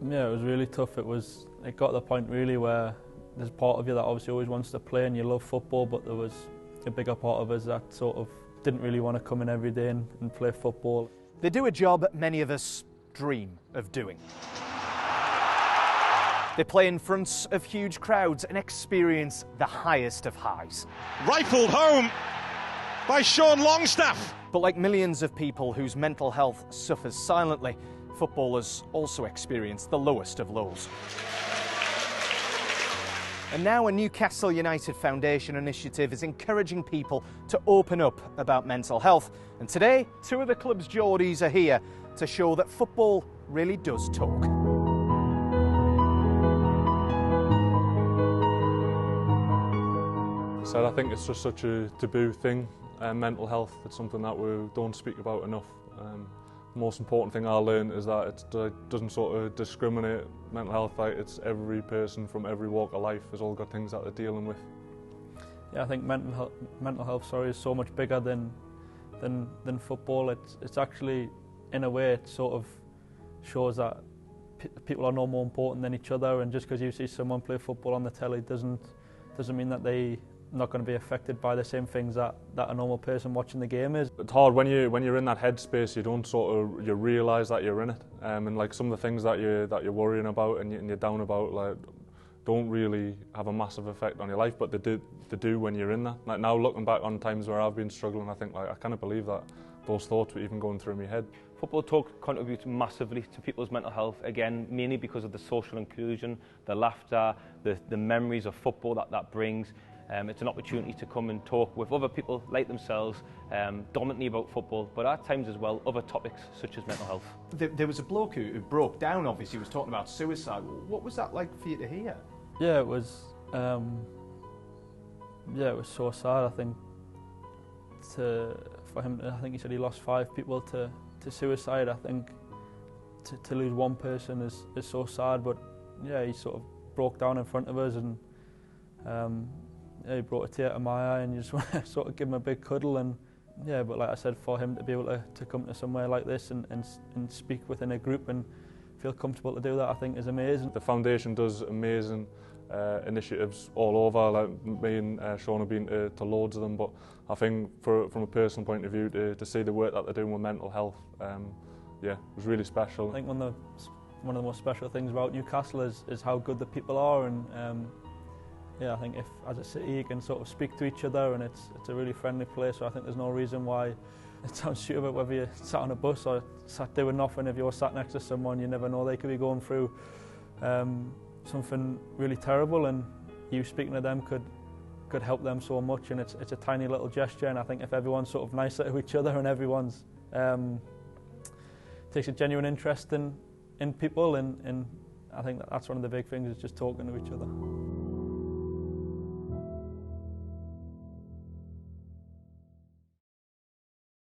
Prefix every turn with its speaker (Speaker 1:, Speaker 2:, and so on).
Speaker 1: Yeah, it was really tough. It got to the point really where there's part of you that obviously always wants to play and you love football, but there was a bigger part of us that sort of didn't really want to come in every day and play football.
Speaker 2: They do a job many of us dream of doing. They play in front of huge crowds and experience the highest of highs.
Speaker 3: Rifled home by Sean Longstaff.
Speaker 2: But like millions of people whose mental health suffers silently, footballers also experience the lowest of lows. And now a Newcastle United Foundation initiative is encouraging people to open up about mental health. And today, two of the club's Geordies are here to show that football really does talk.
Speaker 4: So I think it's just such a taboo thing, mental health. It's something that we don't speak about enough. The most important thing I learned is that it doesn't sort of discriminate. Mental health, like, it's every person from every walk of life has all got things that they're dealing with.
Speaker 1: Yeah, I think mental health is so much bigger than football. It's actually, in a way, it sort of shows that people are no more important than each other, and just because you see someone play football on the telly doesn't mean that they're not going to be affected by the same things that a normal person watching the game is.
Speaker 4: It's hard when you're in that headspace. You don't you realise that you're in it, and like some of the things that you're worrying about and you're down about, like, don't really have a massive effect on your life, but they do when you're in that. Like now, looking back on times where I've been struggling, I think, like, I kind of believe that those thoughts were even going through my head.
Speaker 5: Football talk contributes massively to people's mental health, again, mainly because of the social inclusion, the laughter, the memories of football that brings. It's an opportunity to come and talk with other people like themselves, dominantly about football, but at times as well other topics such as mental health.
Speaker 2: There was a bloke who broke down, obviously, was talking about suicide. What was that like for you to hear?
Speaker 1: Yeah, it was so sad. I think for him, I think he said he lost 5 people to suicide. I think to lose one person is so sad, but yeah, he sort of broke down in front of us, and yeah, he brought a tear to my eye, and you just want to sort of give him a big cuddle. And yeah, but like I said, for him to be able to come to somewhere like this and speak within a group and feel comfortable to do that, I think is amazing. The
Speaker 4: foundation does amazing initiatives all over. Like me and Sean have been to loads of them, but I think from a personal point of view, to see the work that they're doing with mental health, yeah, it was really special.
Speaker 1: I think one of the most special things about Newcastle is how good the people are, and yeah, I think if, as a city, you can sort of speak to each other, and it's a really friendly place, so I think there's no reason why it sounds stupid whether you're sat on a bus or sat doing nothing. If you're sat next to someone, you never know, they could be going through something really terrible, and you speaking to them could help them so much, and it's a tiny little gesture. And I think if everyone's sort of nicer to each other and everyone's takes a genuine interest in people, and I think that's one of the big things, is just talking to each other.